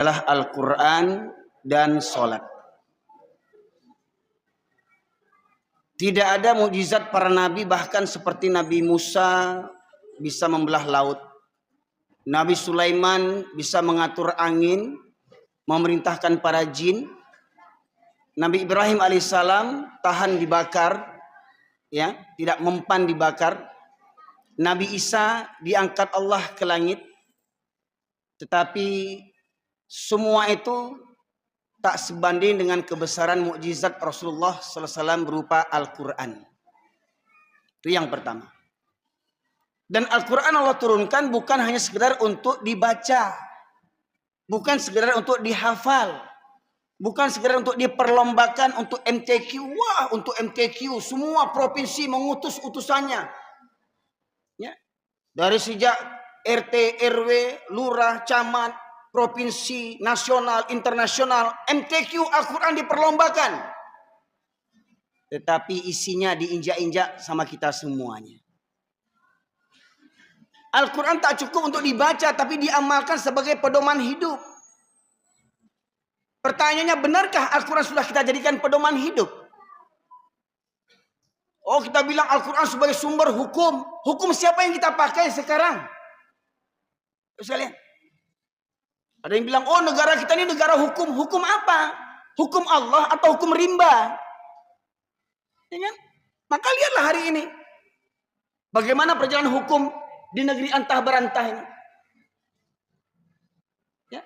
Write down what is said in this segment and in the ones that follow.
adalah Al-Quran dan sholat. Tidak ada mukjizat para nabi, bahkan seperti Nabi Musa bisa membelah laut, Nabi Sulaiman bisa mengatur angin, memerintahkan para jin, Nabi Ibrahim alaihissalam tahan dibakar, ya, tidak mempan dibakar. Nabi Isa diangkat Allah ke langit. Tetapi semua itu tak sebanding dengan kebesaran mukjizat Rasulullah SAW berupa Al-Quran. Itu yang pertama. Dan Al-Quran Allah turunkan bukan hanya sekedar untuk dibaca, bukan sekedar untuk dihafal, bukan sekedar untuk diperlombakan untuk MTQ. Wah, untuk MTQ semua provinsi mengutus utusannya, ya. Dari sejak RT, RW, lurah, camat, provinsi, nasional, internasional, MTQ Al-Quran diperlombakan. Tetapi isinya diinjak-injak sama kita semuanya. Al-Quran tak cukup untuk dibaca, tapi diamalkan sebagai pedoman hidup. Pertanyaannya, benarkah Al-Quran sudah kita jadikan pedoman hidup? Oh, kita bilang Al-Quran sebagai sumber hukum. Hukum siapa yang kita pakai sekarang? Sekalian. Ada yang bilang, oh negara kita ini negara hukum. Hukum apa? Hukum Allah atau hukum rimba? Ya kan? Maka lihatlah hari ini. Bagaimana perjalanan hukum di negeri antah berantah ini. Ya.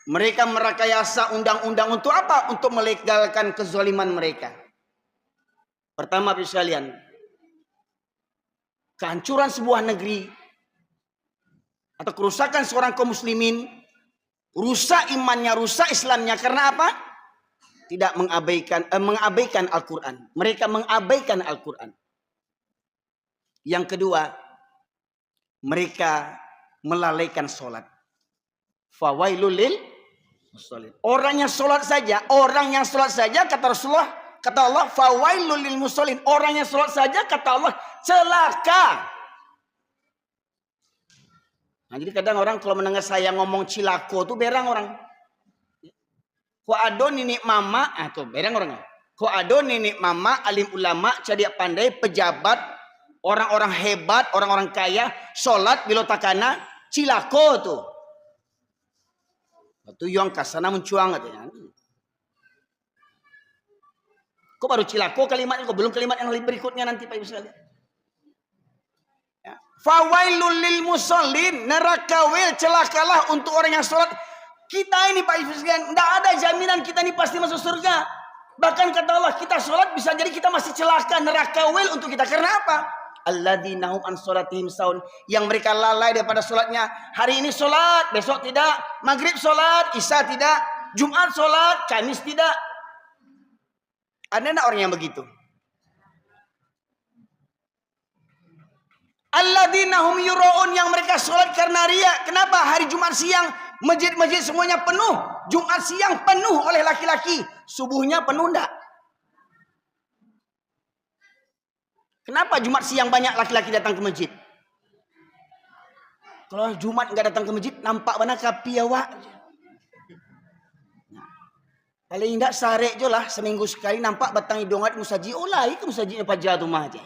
Mereka merekayasa undang-undang untuk apa? Untuk melegalkan kezaliman mereka. Pertama, sekalian, kehancuran sebuah negeri atau kerusakan seorang kaum muslimin, rusak imannya, rusak Islamnya, karena apa? Tidak mengabaikan Al-Quran. Mereka mengabaikan Al-Quran. Yang kedua, mereka melalaikan sholat. Fawailul lil musallin. Orang yang sholat saja, kata Rasulullah, kata Allah, fawailul lil musallin. Orang yang sholat saja, kata Allah, celaka. Nah, jadi kadang orang kalau mendengar saya ngomong cilako tuh berang orang. Ko ado nenek mama, tuh berang orang. Ko ado nenek mama, alim ulama, cerdik pandai, pejabat, orang-orang hebat, orang-orang kaya, sholat bilo takana, cilako tuh. Itu yang kasana mencuang katanya. Kok baru cilako kalimatnya, kok belum kalimat yang berikutnya nanti Pak Ibu sekalian. Fawailul lil musallin, neraka wil, celakalah untuk orang yang sholat. Kita ini Pak Ibu sekalian, tidak ada jaminan kita ini pasti masuk surga. Bahkan kata Allah, kita sholat bisa jadi kita masih celaka, neraka wil untuk kita. Karena apa? Alladzina hum an sholatihim saun, yang mereka lalai daripada sholatnya. Hari ini sholat, besok tidak. Maghrib sholat, isya tidak. Jumat sholat, Kamis tidak. Ada enggak orang yang begitu? Alladzina hum yuraun, yang mereka sholat karena riya. Kenapa? Hari Jumat siang masjid-masjid semuanya penuh. Jumat siang penuh oleh laki-laki. Subuhnya penuh enggak? Kenapa Jumat siang banyak laki-laki datang ke masjid? Kalau Jumat enggak datang ke masjid, nampak mana kapi awak. Paling enggak sare je lah, seminggu sekali nampak batang hidungat musaji. Oh lah, itu musajidnya pajar rumah aja.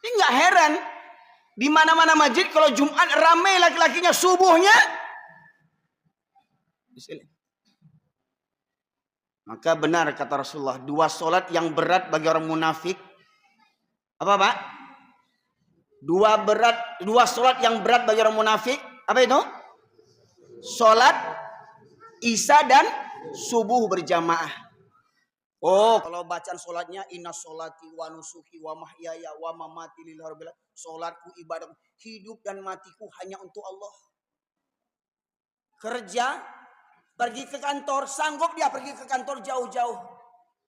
Ini nggak heran, di mana-mana masjid kalau Jumat ramai laki-lakinya, subuhnya. Maka benar kata Rasulullah, dua solat yang berat bagi orang munafik. Apa Pak? Dua solat yang berat bagi orang munafik. Apa itu? Solat Isya dan subuh berjamaah. Oh, kalau bacaan solatnya inna solati wa nusuki wa mahyaya wa mamati lillahi rabbil alamin. Solatku, ibadah, hidup dan matiku hanya untuk Allah. Kerja, pergi ke kantor, sanggup dia pergi ke kantor jauh-jauh.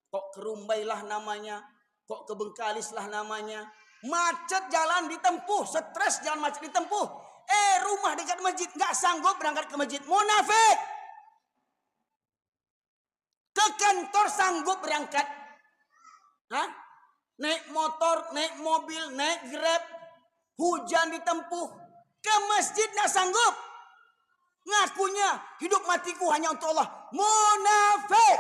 Kok ke Rumbai lah namanya, kok ke Bengkalis lah namanya. Macet jalan ditempuh, stres jalan macet ditempuh. Rumah dekat masjid, nggak sanggup berangkat ke masjid. Munafik. Ke kantor sanggup berangkat. Hah? Naik motor, naik mobil, naik Grab. Hujan ditempuh. Ke masjid nggak sanggup. Ngakunya hidup matiku hanya untuk Allah. Munafik.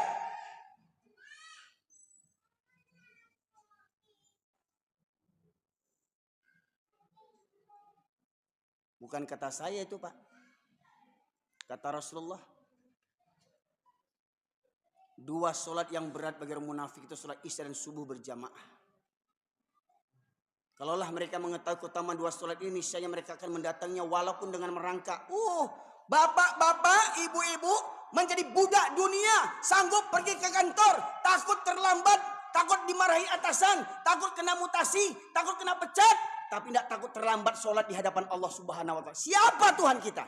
Bukan kata saya itu, Pak. Kata Rasulullah. 2 solat yang berat bagi orang munafik itu solat isya dan subuh berjamaah. Kalaulah mereka mengetahui keutamaan 2 solat ini, niscaya mereka akan mendatanginya walaupun dengan merangkak. Bapak-bapak, ibu-ibu menjadi budak dunia, sanggup pergi ke kantor, takut terlambat, takut dimarahi atasan, takut kena mutasi, takut kena pecat, tapi tidak takut terlambat solat di hadapan Allah Subhanahu wa taala. Siapa Tuhan kita?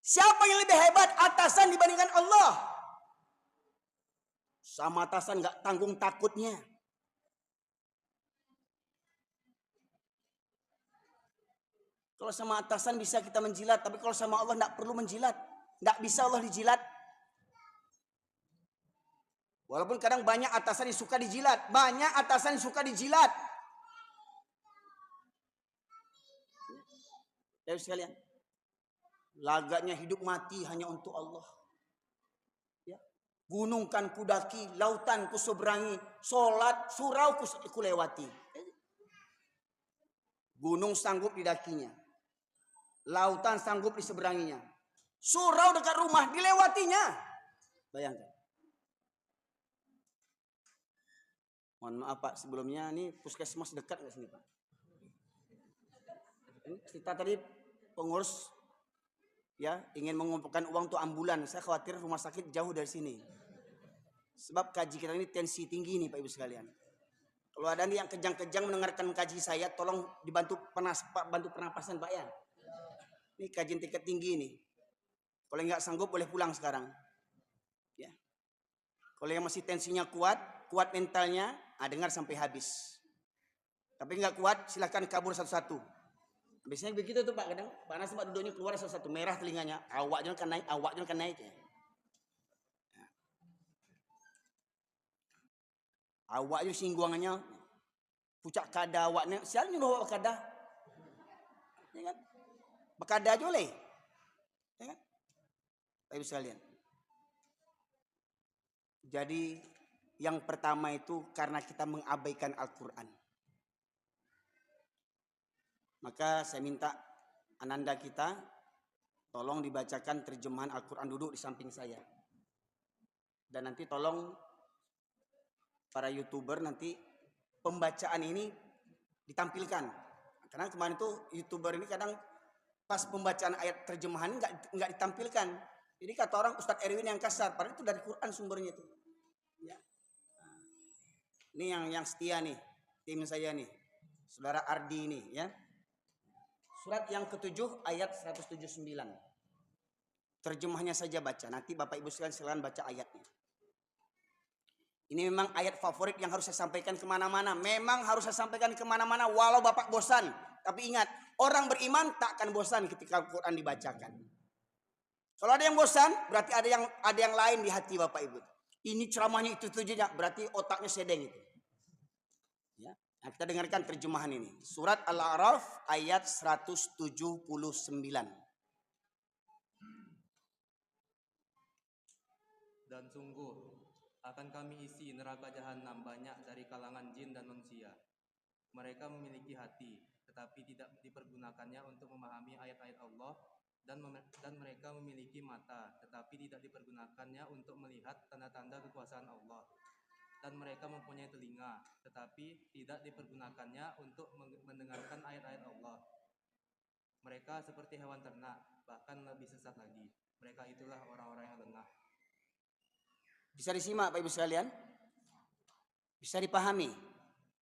Siapa yang lebih hebat, atasan dibandingkan Allah? Sama atasan nggak tanggung takutnya. Kalau sama atasan bisa kita menjilat, tapi kalau sama Allah tidak perlu menjilat. Tidak bisa Allah dijilat. Walaupun kadang banyak atasan yang suka dijilat. Banyak atasan yang suka dijilat. Ya sekalian. Lagaknya hidup mati hanya untuk Allah. Ya. Gunung kan kudaki, lautan ku seberangi, solat surau ku lewati. Gunung sanggup didakinya. Lautan sanggup diseberanginya. Surau dekat rumah dilewatinya. Bayangkan. Mohon maaf Pak, sebelumnya ini puskesmas dekat nggak sini Pak? Kita tadi pengurus ya ingin mengumpulkan uang untuk ambulan. Saya khawatir rumah sakit jauh dari sini. Sebab kaji kita ini tensi tinggi nih Pak Ibu sekalian. Kalau ada nih yang kejang-kejang mendengarkan kaji saya, tolong dibantu bantu pernapasan Pak ya. Ini kajian tingkat tinggi nih. Kalau nggak sanggup boleh pulang sekarang. Ya. Kalau yang masih tensinya kuat mentalnya, dengar sampai habis. Tapi nggak kuat, silahkan kabur satu-satu. Biasanya begitu tuh Pak, kadang panas Pak duduknya keluar satu-satu, merah telinganya, awaknya kan naik ya. Awaknya singgungannya, pucak kada awaknya, siapa nyuruh awak kada? Ya kan? Bekada aja boleh. Ya kan? Baik sekalian. Jadi yang pertama itu karena kita mengabaikan Al-Quran. Maka saya minta ananda kita tolong dibacakan terjemahan Al-Quran, duduk di samping saya. Dan nanti tolong para YouTuber nanti pembacaan ini ditampilkan. Karena kemarin itu YouTuber ini kadang pas pembacaan ayat terjemahan nggak ditampilkan. Jadi kata orang Ustadz Erwin yang kasar, padahal itu dari Quran sumbernya itu. Ya. Ini yang setia nih, tim saya nih, saudara Ardi ini ya. Surat yang ke-7 ayat 179. Terjemahnya saja baca. Nanti Bapak Ibu sekalian silakan baca ayatnya. Ini memang ayat favorit yang harus saya sampaikan kemana-mana. Memang harus saya sampaikan kemana-mana walau Bapak bosan. Tapi ingat, orang beriman tak akan bosan ketika Al-Quran dibacakan. Kalau ada yang bosan, berarti ada yang lain di hati Bapak Ibu. Ini ceramahnya itu saja, berarti otaknya sedeng itu. Ya. Nah, kita dengarkan terjemahan ini. Surat Al-A'raf ayat 179. Dan sungguh akan kami isi neraka jahanam banyak dari kalangan jin dan manusia. Mereka memiliki hati, tetapi tidak dipergunakannya untuk memahami ayat-ayat Allah, dan mereka memiliki mata, tetapi tidak dipergunakannya untuk melihat tanda-tanda kekuasaan Allah. Dan mereka mempunyai telinga, tetapi tidak dipergunakannya untuk mendengarkan ayat-ayat Allah. Mereka seperti hewan ternak, bahkan lebih sesat lagi. Mereka itulah orang-orang yang lengah. Bisa disimak Pak Ibu sekalian? Bisa dipahami?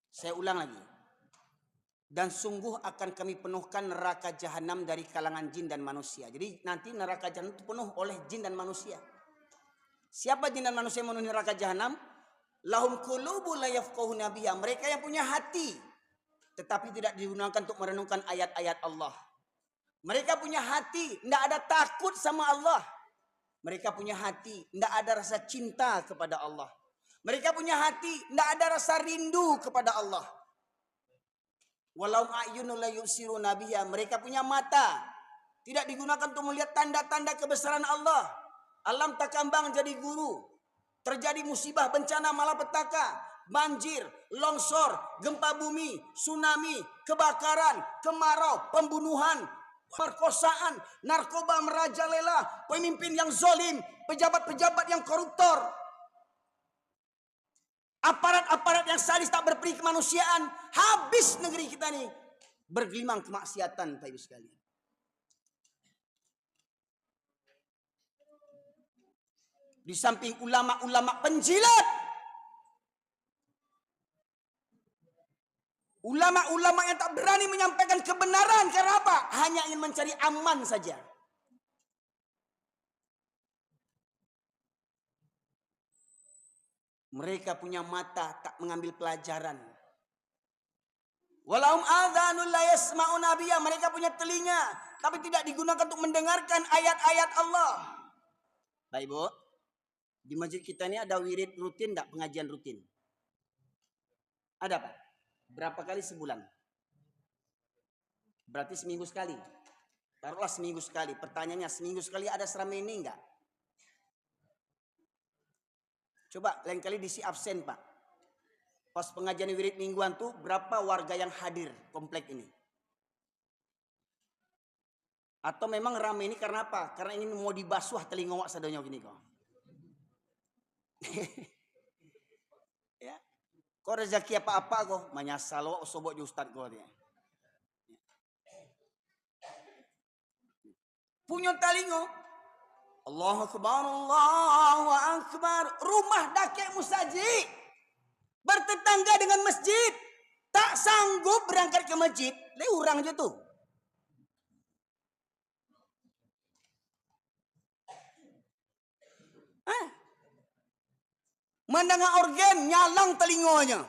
Saya ulang lagi. Dan sungguh akan kami penuhkan neraka jahanam dari kalangan jin dan manusia. Jadi nanti neraka jahanam itu penuh oleh jin dan manusia. Siapa jin dan manusia yang memenuhi neraka jahanam? Lahum qulubu la yafqahuna biha. Mereka yang punya hati tetapi tidak digunakan untuk merenungkan ayat-ayat Allah. Mereka punya hati, tidak ada takut sama Allah. Mereka punya hati, tidak ada rasa cinta kepada Allah. Mereka punya hati, tidak ada rasa rindu kepada Allah. Walau a'yunul la yubsiruna biha, mereka punya mata, tidak digunakan untuk melihat tanda-tanda kebesaran Allah. Alam tak kambang jadi guru. Terjadi musibah, bencana, malapetaka, banjir, longsor, gempa bumi, tsunami, kebakaran, kemarau, pembunuhan, perkosaan, narkoba merajalela, pemimpin yang zolim, pejabat-pejabat yang koruptor, aparat-aparat yang sadis tak berperi kemanusiaan. Habis negeri kita nih bergelimang kemaksiatan, Bapak Ibu sekalian. Di samping ulama-ulama penjilat, ulama-ulama yang tak berani menyampaikan kebenaran. Karena apa? Hanya ingin mencari aman saja. Mereka punya mata, tak mengambil pelajaran. Walahum adhanul la yasma'una biha, mereka punya telinga, tapi tidak digunakan untuk mendengarkan ayat-ayat Allah. Baik Bu, di masjid kita ini ada wirid rutin enggak, pengajian rutin? Ada Pak? Berapa kali sebulan? Berarti seminggu sekali. Taruhlah seminggu sekali. Pertanyaannya, seminggu sekali ada seramai ini enggak? Coba lain kali diisi absen Pak. Pas pengajian wirid mingguan tuh berapa warga yang hadir komplek ini? Atau memang ramai ini karena apa? Karena ingin mau dibasuh telinga wak sadonyo gini kok. Ya. Kok rezeki apa-apa kok? Manyasal wak sobok di ustad kok dia. Punya telinga. Allahu Akbar, Allahu Akbar. Rumah dakek musaji bertetangga dengan masjid. Tak sanggup berangkat ke masjid. Le urang aja tuh. Mendengar organ nyalang telinganya.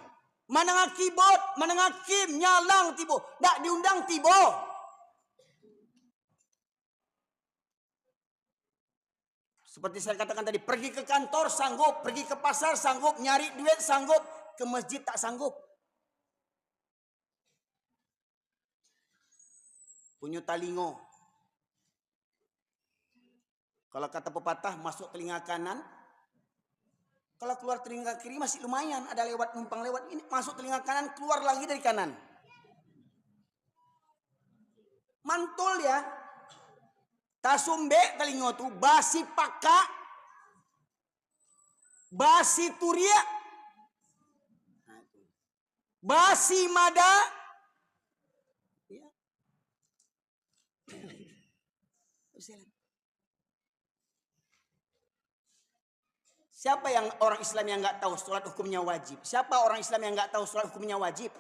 Mendengar keyboard, mendengar kim nyalang tibo. Tak diundang tibo. Seperti saya katakan tadi, pergi ke kantor sanggup, pergi ke pasar sanggup, nyari duit sanggup, ke masjid tak sanggup. Punya talingo. Kalau kata pepatah, masuk telinga kanan. Kalau keluar telinga kiri masih lumayan, ada lewat numpang lewat. Ini masuk telinga kanan, keluar lagi dari kanan. Mantul ya. Tasumbe telinga tu basi paka, basi turia, basi mada. Ya. Siapa yang orang Islam yang nggak tahu sholat hukumnya wajib? Siapa orang Islam yang nggak tahu sholat hukumnya wajib?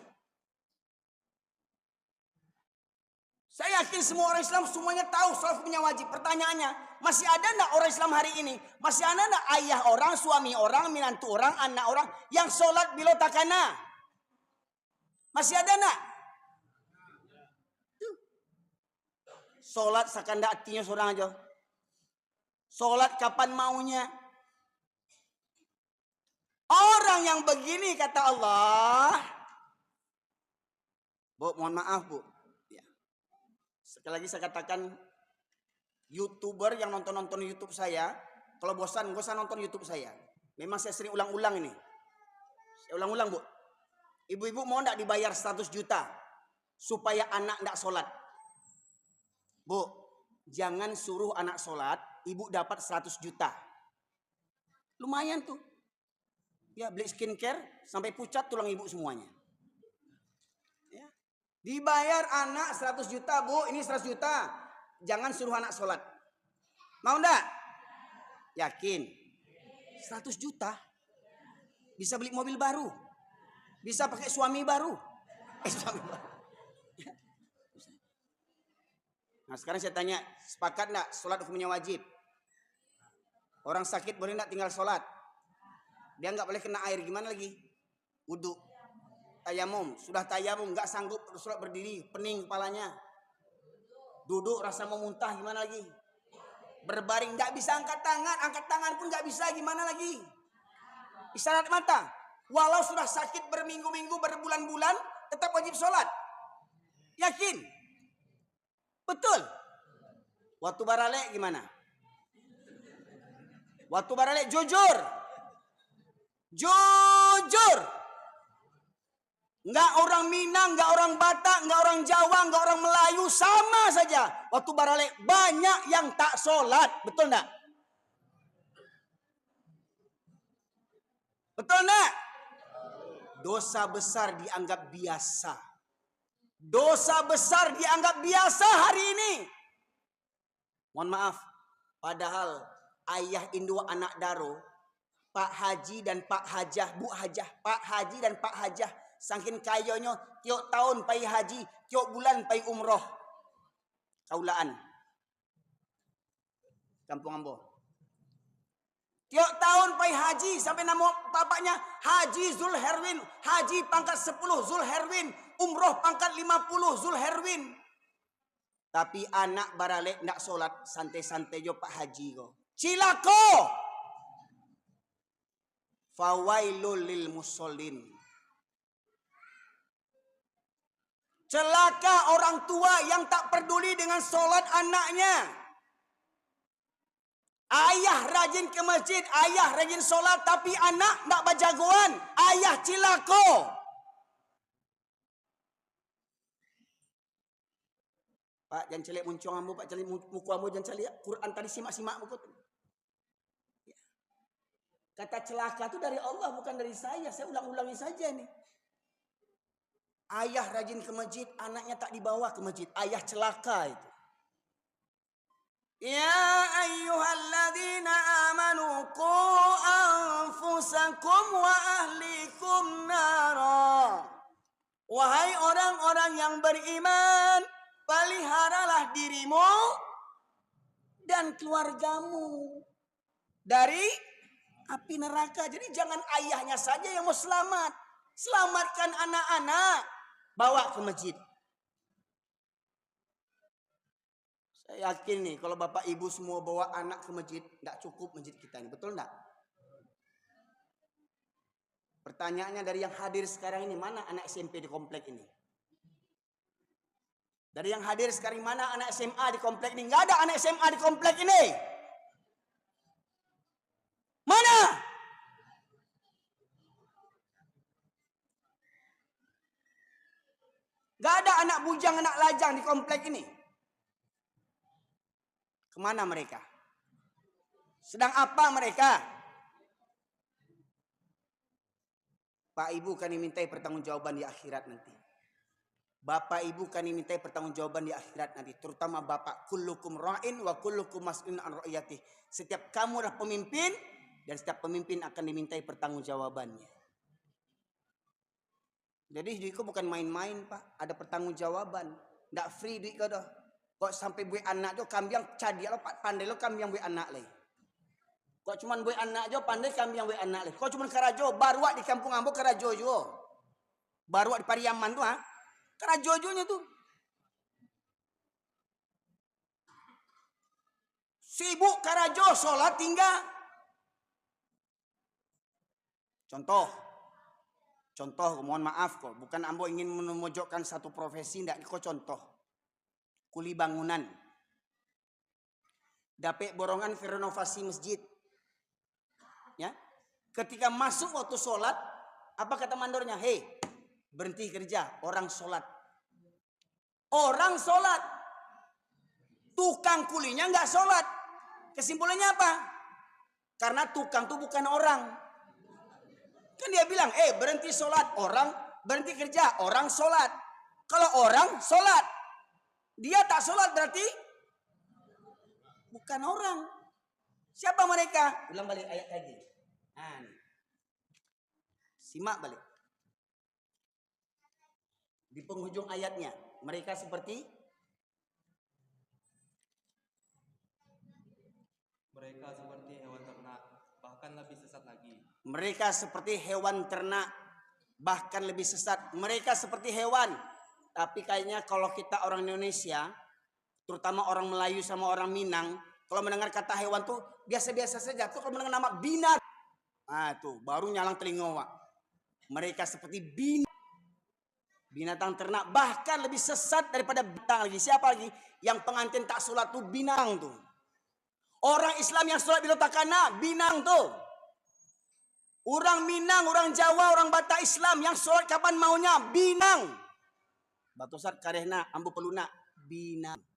Saya yakin semua orang Islam semuanya tahu sholat hukumnya wajib. Pertanyaannya, masih ada enggak orang Islam hari ini? Masih ada enggak ayah orang, suami orang, menantu orang, anak orang yang sholat bila takana? Masih ada enggak? Sholat sakanda hatinya seorang aja. Sholat kapan maunya. Orang yang begini kata Allah. Bu, mohon maaf Bu. Sekali lagi saya katakan, YouTuber yang nonton YouTube saya, kalau bosan, gak usah nonton YouTube saya. Memang saya sering ulang-ulang ini. Saya ulang-ulang Bu. Ibu-ibu mau enggak dibayar 100 juta supaya anak enggak sholat? Bu, jangan suruh anak sholat, ibu dapat 100 juta. Lumayan tuh. Ya, beli skincare sampai pucat tulang ibu semuanya. Dibayar anak 100 juta Bu, ini 100 juta. Jangan suruh anak sholat. Mau enggak? Yakin? 100 juta. Bisa beli mobil baru. Bisa pakai suami baru. Suami baru. Nah sekarang saya tanya, sepakat enggak sholat hukumnya wajib? Orang sakit boleh enggak tinggal sholat? Dia enggak boleh kena air, gimana lagi? Wudu. Tayamum, sudah tayamum nggak sanggup sholat berdiri, pening kepalanya, duduk rasa mau muntah, gimana lagi? Berbaring nggak bisa angkat tangan pun nggak bisa, gimana lagi? Isyarat mata, walau sudah sakit berminggu-minggu, berbulan-bulan, tetap wajib sholat. Yakin? Betul? Waktu baralek gimana? Waktu baralek jujur. Jujur. Enggak orang Minang, enggak orang Batak, enggak orang Jawa, enggak orang Melayu, sama saja. Waktu baralek banyak yang tak sholat. Betul enggak? Betul enggak? Dosa besar dianggap biasa. Dosa besar dianggap biasa hari ini. Mohon maaf, padahal ayah induk anak daro, Pak Haji dan Pak Hajah, Bu Hajah, Pak Haji dan Pak Hajah, saking kayanya tiap tahun pai haji, tiap bulan pai umroh. Kaulaan. Kampung Ambo. Tiap tahun pai haji sampai nama bapaknya Haji Zulherwin, haji pangkat 10 Zulherwin, umroh pangkat 50 Zulherwin. Tapi anak baralek ndak solat, santai-santai jo Pak Haji ko. Cilako. Fawailul lil musallin. Celaka orang tua yang tak peduli dengan solat anaknya. Ayah rajin ke masjid, ayah rajin solat, tapi anak nak berjagoan. Ayah cilako. Pak, jangan celik muncung ambo, Pak, celik muku ambo, jangan celik. Quran tadi simak-simak muku. Kata celaka itu dari Allah, bukan dari saya. Saya ulang-ulangi saja nih. Ayah rajin ke masjid, anaknya tak dibawa ke masjid. Ayah celaka itu. Ya ayyuhalladzina amanu qu anfusakum wa ahlikum nara. Wahai orang-orang yang beriman, peliharalah dirimu dan keluargamu dari api neraka. Jadi jangan ayahnya saja yang mau selamat. Selamatkan anak-anak. Bawa ke masjid. Saya yakin nih kalau bapak ibu semua bawa anak ke masjid, tidak cukup masjid kita ini. Betul enggak? Pertanyaannya dari yang hadir sekarang ini, mana anak SMP di komplek ini? Dari yang hadir sekarang, mana anak SMA di komplek ini? Enggak ada anak SMA di komplek ini. Mana? Enggak ada anak bujang, anak lajang di komplek ini. Kemana mereka? Sedang apa mereka? Pak Ibu kami mintai pertanggungjawaban di akhirat nanti. Bapak Ibu kami mintai pertanggungjawaban di akhirat nanti. Terutama Bapak. Kullukum ra'in wa kullukum mas'ulun an ra'iyatih. Setiap kamu adalah pemimpin. Dan setiap pemimpin akan dimintai pertanggungjawabannya. Jadi duitku bukan main-main Pak. Ada pertanggungjawaban. Tidak free duit kau dah. Kok sampai buat anak tu kambing cadi lo pandai lo kambing buat anak leh. Kok cuman buat anak jo pandai kambing buat anak leh. Kok cuman karajo baruak di kampung Ambo karajo jo. Baruak di Pariaman tu ha. Karajo jonya tu. Sibuk karajo sholat tinggal. Contoh, mohon maaf kok. Bukan Ambo ingin memojokkan satu profesi, tidak. Kok contoh. Kuli bangunan. Dapat borongan renovasi masjid. Ya. Ketika masuk waktu sholat, apa kata mandornya? Hei, berhenti kerja, orang sholat. Orang sholat. Tukang kulinya nggak sholat. Kesimpulannya apa? Karena tukang itu bukan orang. Kan dia bilang, berhenti sholat, orang berhenti kerja, orang sholat. Kalau orang sholat. Dia tak sholat berarti bukan orang. Siapa mereka? Ulang balik ayat tadi. Nah, simak balik. Di penghujung ayatnya. Mereka seperti? Mereka seperti hewan ternak, bahkan lebih sesat lagi. Mereka seperti hewan ternak, bahkan lebih sesat. Mereka seperti hewan. Tapi kayaknya kalau kita orang Indonesia, terutama orang Melayu sama orang Minang, kalau mendengar kata hewan tuh biasa-biasa saja. Tuh kalau mendengar nama binat, tuh baru nyalang telinga. Mereka seperti binat. Binatang ternak. Bahkan lebih sesat daripada binatang lagi. Siapa lagi? Yang pengantin tak sholat tuh binatang tuh. Orang Islam yang sholat di letakana binatang tuh. Orang Minang, orang Jawa, orang Batak Islam yang sholat kapan maunya binatang. Batosat karehna ambu peluna binatang.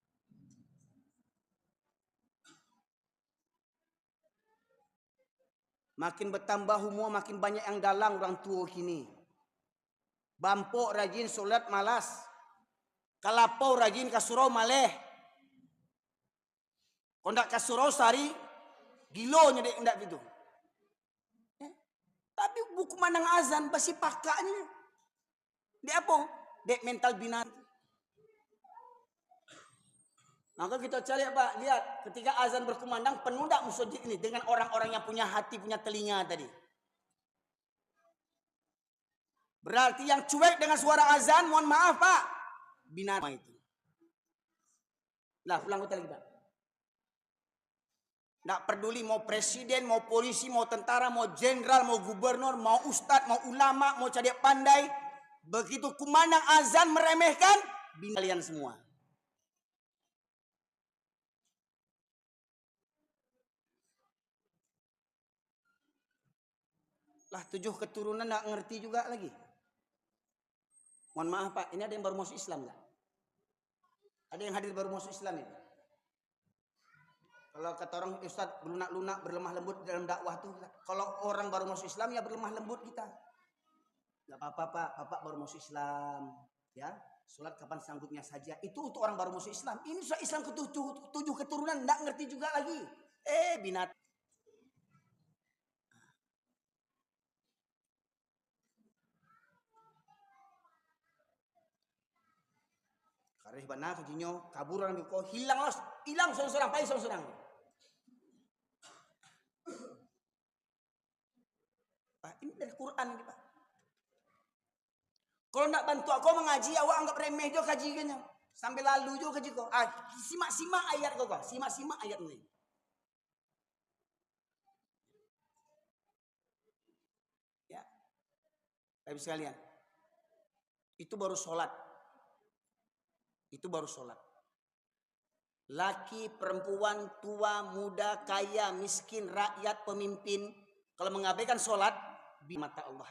Makin bertambah umur, makin banyak yang dalang orang tua kini. Bampok rajin solat malas. Kalapau rajin kasurau maleh. Kondak kasurau sari gilonya dek ndak gitu. Tapi buku mandang azan basi pakaknya. Dek apa? Dek mental binatang. Maka kita cari apa? Lihat ketika azan berkumandang penuh tak masjid ini dengan orang-orang yang punya hati, punya telinga tadi. Berarti yang cuek dengan suara azan, mohon maaf Pak, binatang itu. Lah pulang kita lagi Pak. Nggak peduli mau presiden, mau polisi, mau tentara, mau jenderal, mau gubernur, mau ustadz, mau ulama, mau cadek pandai. Begitu kumandang azan meremehkan, binatang kalian semua. Lah 7 keturunan nggak ngerti juga lagi. Mohon maaf Pak, ini ada yang baru masuk Islam nggak? Ada yang hadir baru masuk Islam ini? Kalau kata orang Ustaz lunak-lunak berlemah lembut dalam dakwah tuh, kalau orang baru masuk Islam ya berlemah lembut kita. Nggak apa-apa Pak, Bapak baru masuk Islam, ya. Sholat kapan sanggupnya saja. Itu untuk orang baru masuk Islam. Ini sudah Islam ke-7 keturunan nggak ngerti juga lagi. Binatang. Kareh bana kajinyo kaburan ko hilang los, hilang seorang-seorang, pai seorang-seorang. Pak, ini dari Quran ini Pak. Kalau nak bantu aku mengaji, awak anggap remeh jo kaji kanya. Sampai lalu jo kaji ko. Simak-simak ayat ko. Simak-simak ayat ini. Ya. Bapak sekalian. Itu baru sholat. Itu baru sholat. Laki, perempuan, tua, muda, kaya, miskin, rakyat, pemimpin. Kalau mengabaikan sholat, di mata Allah.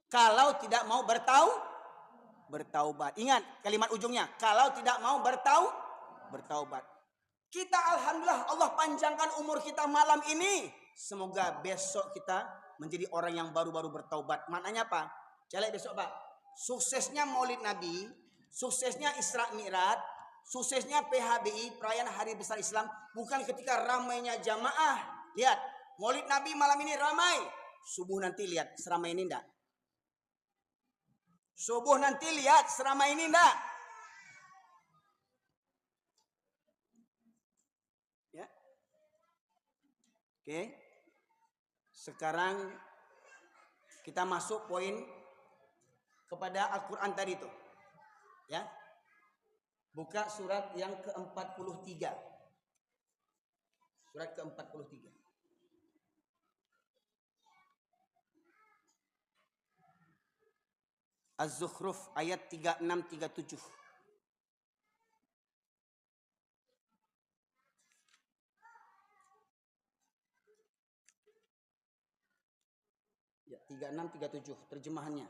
Kalau tidak mau bertaubat. Ingat kalimat ujungnya. Kalau tidak mau bertaubat. Kita alhamdulillah Allah panjangkan umur kita malam ini. Semoga besok kita menjadi orang yang baru-baru bertaubat. Maknanya apa? Celek besok Pak. Suksesnya Maulid Nabi, suksesnya Isra Mi'raj, suksesnya PHBI, perayaan Hari Besar Islam, bukan ketika ramainya jamaah. Lihat, Maulid Nabi malam ini ramai. Subuh nanti lihat seramai ini enggak? Subuh nanti lihat seramai ini enggak? Ya. Oke. Sekarang kita masuk poin kepada Al-Quran tadi itu. Ya. Buka surat yang ke-43. Surat ke-43. Az-Zukhruf ayat 36-37. Ya, 36-37 terjemahannya.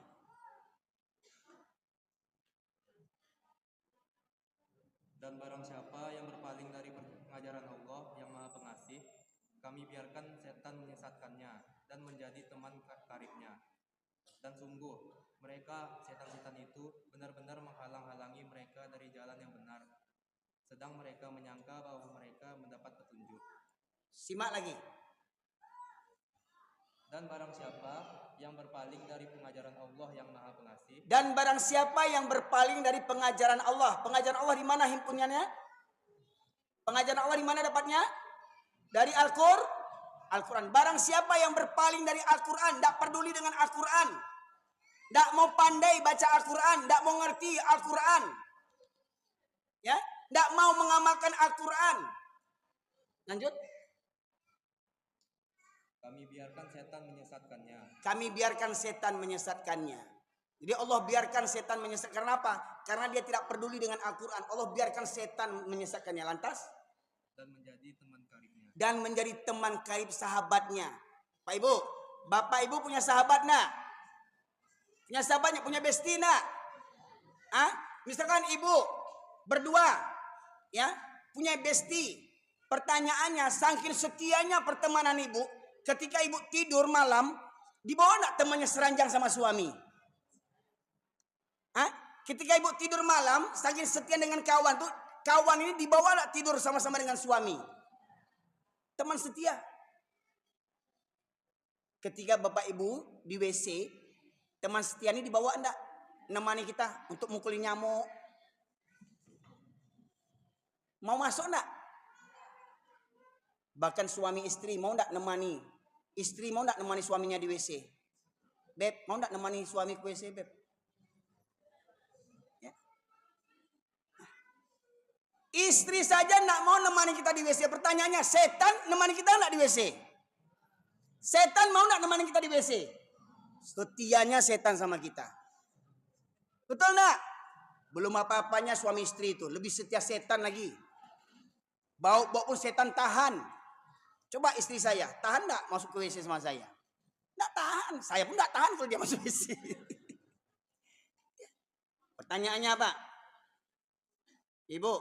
Dan barang siapa yang berpaling dari pengajaran Allah yang Maha Pengasih, kami biarkan setan menyesatkannya dan menjadi teman karibnya. Dan sungguh, mereka setan-setan itu benar-benar menghalang-halangi mereka dari jalan yang benar. Sedang mereka menyangka bahwa mereka mendapat petunjuk. Simak lagi. Dan barang siapa yang berpaling dari pengajaran Allah yang Maha Pengasih. Dan barang siapa yang berpaling dari pengajaran Allah. Pengajaran Allah di mana himpunannya? Pengajaran Allah di mana dapatnya? Dari Al-Quran. Barang siapa yang berpaling dari Al-Quran, tidak peduli dengan Al-Quran, tidak mau pandai baca Al-Quran, tidak mau ngerti Al-Quran, ya, tidak mau mengamalkan Al-Quran. Lanjut. Kami biarkan setan menyesatkannya. Kami biarkan setan menyesatkannya. Jadi Allah biarkan setan menyesatkan. Karena apa? Karena dia tidak peduli dengan Al-Quran. Allah biarkan setan menyesatkannya. Lantas? Dan menjadi teman karib sahabatnya. Pak Ibu, Bapak Ibu punya sahabat nak? Punya sahabatnya, punya bestie nak? Misalkan Ibu berdua, ya, punya bestie. Pertanyaannya, saking setianya pertemanan Ibu, ketika Ibu tidur malam, dibawa nak temannya seranjang sama suami? Ketika Ibu tidur malam, saking setia dengan kawan tuh, kawan ini dibawa nak tidur sama-sama dengan suami? Teman setia. Ketika Bapak Ibu di WC, teman setia ini dibawa enggak? Nemani kita untuk mukulin nyamuk. Mau masuk enggak? Bahkan suami istri mau enggak nemani? Istri mau enggak nemani suaminya di WC? Beb, mau enggak nemani suami ke WC, Beb? Ya. Istri saja enggak mau nemani kita di WC. Pertanyaannya, setan nemani kita enggak di WC? Setan mau enggak nemani kita di WC? Setianya setan sama kita. Betul enggak? Belum apa-apanya suami istri itu. Lebih setia setan lagi. Bau pun setan tahan. Coba istri saya, tahan enggak masuk ke WC sama saya? Enggak tahan. Saya pun enggak tahan kalau dia masuk WC. Pertanyaannya apa? Ibu,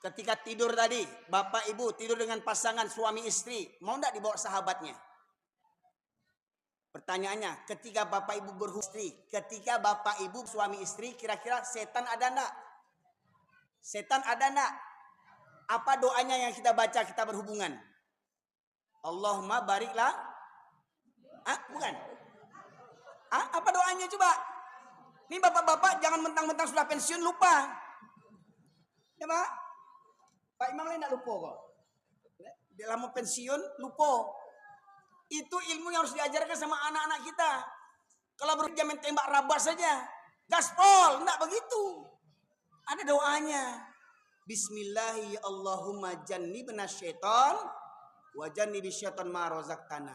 ketika tidur tadi, Bapak Ibu tidur dengan pasangan suami istri, mau enggak dibawa sahabatnya? Pertanyaannya, ketika Bapak Ibu berhubungan, ketika Bapak Ibu suami istri, kira-kira setan ada enggak? Setan ada enggak? Apa doanya yang kita baca kita berhubungan? Allahumma bariklah. Bukan. Apa doanya coba? Ini bapak-bapak jangan mentang-mentang sudah pensiun lupa. Ya Pak? Pak Imam lain enggak lupa kok. Dia mau pensiun lupa. Itu ilmu yang harus diajarkan sama anak-anak kita. Kalau bekerja main tembak rabas saja, gaspol, enggak begitu. Ada doanya. Bismillahi Allahumma jannibna syaitan wa jannibis syaitan ma razaqtana.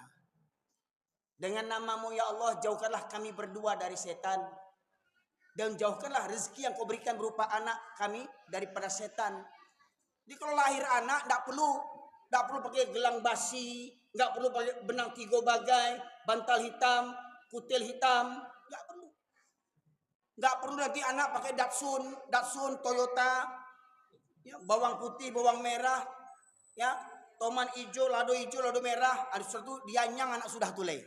Dengan namamu ya Allah, jauhkanlah kami berdua dari setan. Dan jauhkanlah rezeki yang kau berikan berupa anak kami daripada setan. Jadi kalau lahir anak enggak perlu pakai gelang basi, enggak perlu pakai benang 3 bagai, bantal hitam, kutil hitam, enggak perlu. Enggak perlu nanti anak pakai Datsun, Toyota, ya, bawang putih, bawang merah, ya, toman hijau, lado merah, ada sesuatu dianyang anak sudah tulai.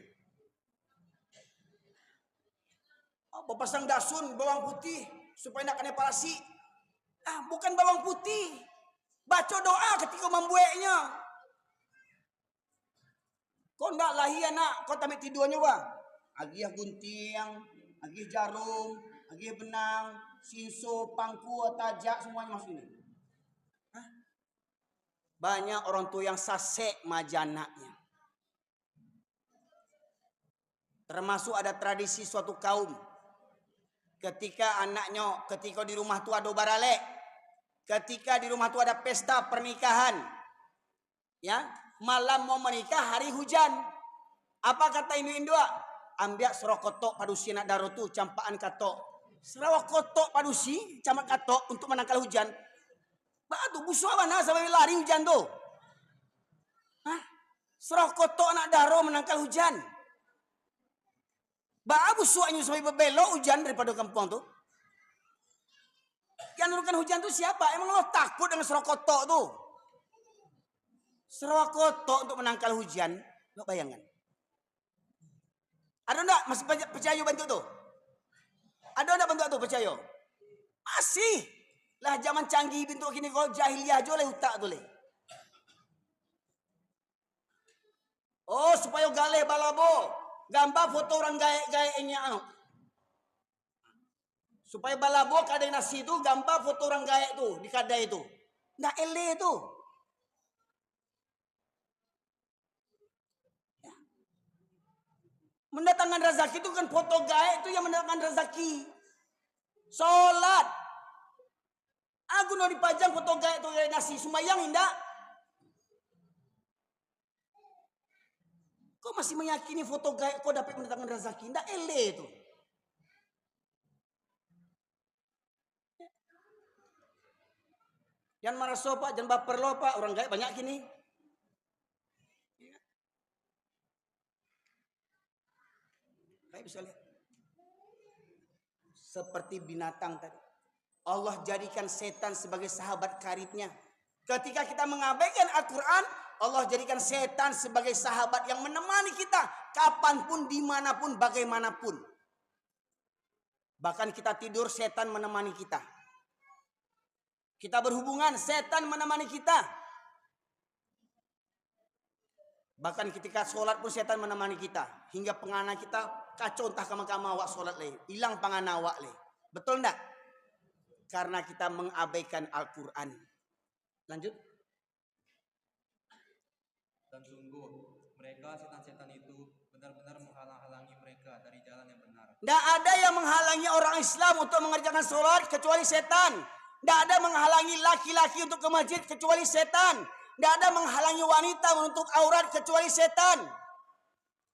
Pasang Datsun, bawang putih supaya nak kena palasi. Bukan bawang putih. Baca doa ketika membuatnya. Kau ndak lahir anak, kau tamik tidurnya wah. Agih gunting, agih jarum, agih benang, sinso, pangku, tajak semuanya masuk ini. Banyak orang tua yang sasek majanaknya. Termasuk ada tradisi suatu kaum. Ketika anaknya, ketika di rumah tua ada baralek, ketika di rumah tua ada pesta pernikahan, ya, malam mau menikah hari hujan. Apa kata Indo? Ambil serokotok padusi nak daro tu campaan katok. Serokotok padusi campaan katok untuk menangkal hujan. Batu busuk mana sampai lari hujan tu? Serokotok nak daro menangkal hujan. Busuknya sampai berbelok hujan daripada kampung tu. Yang menurunkan hujan tu siapa? Emang lo takut dengan serokotok tu? Serokotok untuk menangkal hujan, lo bayangkan. Ada enggak masih percaya bentuk tu? Ada enggak bentuk tu percaya? Masih. Lah zaman canggih bentuk gini kau jahiliyah aja oleh utak tu le. Oh supaya galeh balabo. Gambar foto orang gaek-gaeknya. Supaya balabo kadai nasi tu gambar foto orang gaek tu di kadai tu. Ndak ele tu. Mendatangkan rezeki itu kan foto gaek itu yang mendatangkan rezeki. Salat. Aku nak dipajang foto gaek tu nasi sembahyang indak. Kau masih meyakini foto gaib kau dapat mendatangkan rezeki? Ndak ele itu. Jangan marah sopak, jangan baper lo pak. Orang gaib banyak gini. Baik bisa lihat. Seperti binatang tadi. Allah jadikan setan sebagai sahabat karibnya. Ketika kita mengabaikan Al-Quran, Allah jadikan setan sebagai sahabat yang menemani kita. Kapanpun, dimanapun, bagaimanapun. Bahkan kita tidur, setan menemani kita. Kita berhubungan, setan menemani kita. Bahkan ketika sholat pun setan menemani kita. Hingga pengana kita kacau entah kama-kama awak sholat leh. Hilang pengana awak leh. Betul enggak? Karena kita mengabaikan Al-Quran. Lanjut. Dan sungguh mereka setan-setan itu benar-benar menghalang-halangi mereka dari jalan yang benar. Tidak ada yang menghalangi orang Islam untuk mengerjakan sholat kecuali setan. Tidak ada menghalangi laki-laki untuk ke masjid kecuali setan. Tidak ada menghalangi wanita menutup aurat kecuali setan.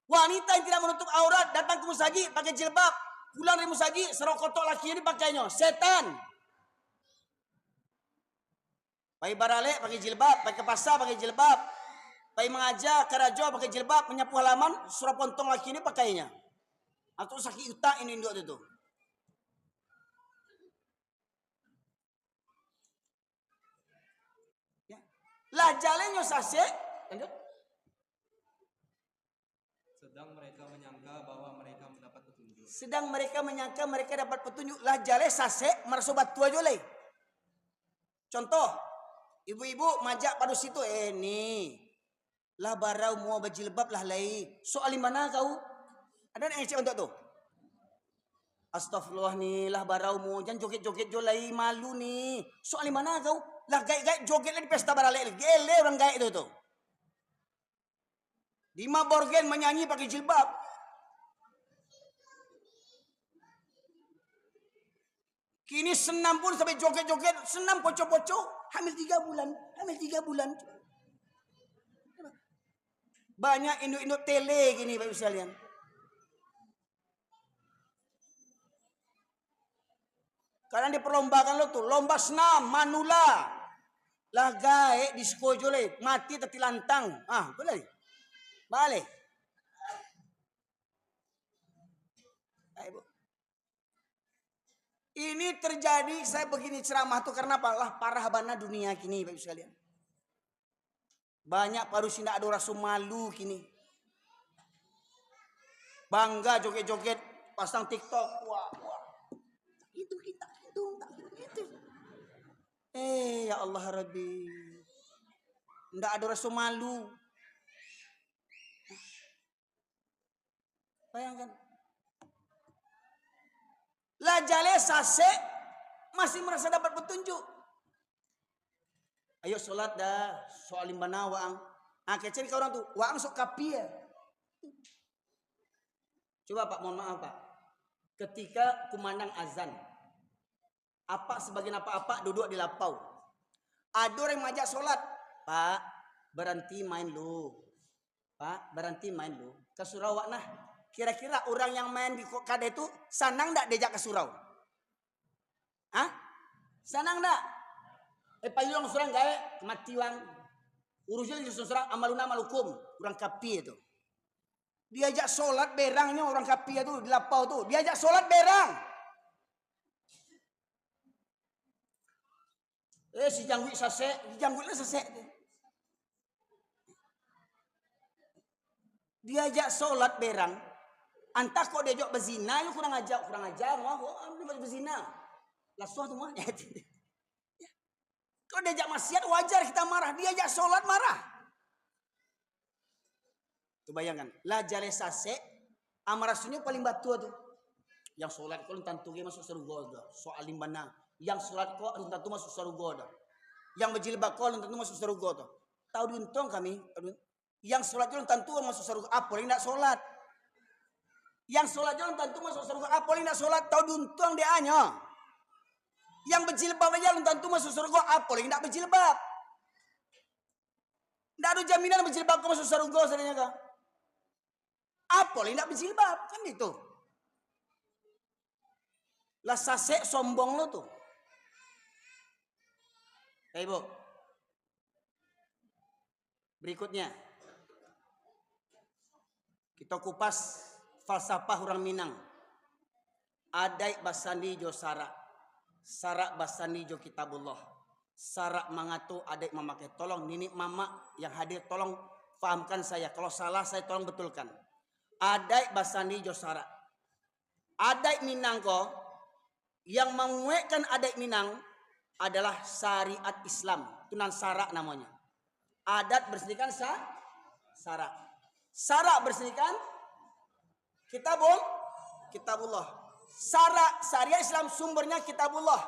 Wanita yang tidak menutup aurat datang ke musajid pakai jilbab. Pulang dari musajid serokotok laki ini pakainya. Setan. Pergi barale pakai jilbab, pergi ke pasar pakai jilbab. Pergi mengajar ke raja pakai jilbab, menyapu halaman, surah pontong laki ini pakainya. Atau sakit utak ini induk itu. Ya. Lah jalannya sase, lanjut. Sedang mereka menyangka bahwa mereka mendapat petunjuk. Sedang mereka menyangka mereka dapat petunjuk. Lah jale sase mersobat tua jole. Contoh, ibu-ibu majak pada situ, nih. Lah barau mau berjilbab lah lai. Soal mana kau? Ada yang cek untuk tu? Astagfirullah nih, lah barau mau jangan joget-joget jolai malu nih. Soal mana kau? Lah gaik-gaik joget lah di pesta barale. Gele orang gaik itu tu. Dima Borgen menyanyi pakai jilbab. Kini senam pun sampai joget-joget, senam poco-poco, hamil 3 bulan, hamil 3 bulan. Banyak induk-induk tele gini Bapak sekalian. Karena diperlombakan lo tuh, lomba senam, manula. Lah gae disko jole, mati tati lantang. Ah, boleh. Balik. Ayo, ini terjadi saya begini ceramah tuh karena apa? Lah parah bana dunia kini Bapak sekalian. Banyak paru sindak ada rasa malu kini. Bangga joget-joget, pasang TikTok. Wah. Itu kita itu. Ya Allah Rabbi. Ndak ada rasa malu. Bayangkan. Lah jale sase masih merasa dapat petunjuk. Ayo sholat dah, soal limbana waang. Kecil ke orang tuh, waang sok kapi ya. Coba Pak, mohon maaf Pak. Ketika kumandang azan, sebagian apa duduk di lapau. Ada orang yang ngajak sholat, Pak, berhenti main lu. Pak, berhenti main lu. Ke surau nah. Kira-kira orang yang main di kada itu senang enggak diajak ke surau? Hah? Senang enggak? Payung surang gae mati wang. Urusnya di surang amaluna malukum, orang kapi itu. Diajak sholat berangnya orang kapi itu di lapau tuh. Diajak sholat berang. Si jangguit sase, jangguitnya sase. Diajak sholat berang. Antah kok diajak berzina, lu kurang ajar, wah, berzina. Lasuah tuh mah. Kalau diajak maksiat wajar kita marah, diajak sholat marah. Tuh bayangkan, lah jale sase, amarasunya paling batu tuh. Yang sholat kau tentu masuk surga dah. Soal limbana, yang sholat kau tentu masuk surga dah. Yang berjilbab kau tentu masuk surga dah. Tahu diuntung kami, yang sholat jalan tentu masuk surga. Apa yang tidak sholat? Yang sholat jalan tentu masuk surga. Apa yang tidak sholat? Tahu diuntung dia hanya. Yang berjilbab aja tentu masuk surga, apa yang tidak berjilbab? Tidak ada jaminan berjilbab kau masuk surga sebenarnya kah? Apa lah tidak berjilbab kan itu. Lah sasek sombong lo tuh. Ibu. Berikutnya. Kita kupas falsafah orang Minang. Adai basandi jo sarak. Sarak basandi jo kitabullah. Sarak mangatu adai memakai. Tolong nini mama yang hadir tolong fahamkan saya. Kalau salah saya tolong betulkan. Adai basandi jo sarak. Adai Minang ko yang menguatkan adai Minang adalah syariat Islam. Tunan sarak namanya. Adat bersendirikan sarak. Sarak bersendirikan kitabullah. Sarak syariat Islam sumbernya kitabullah.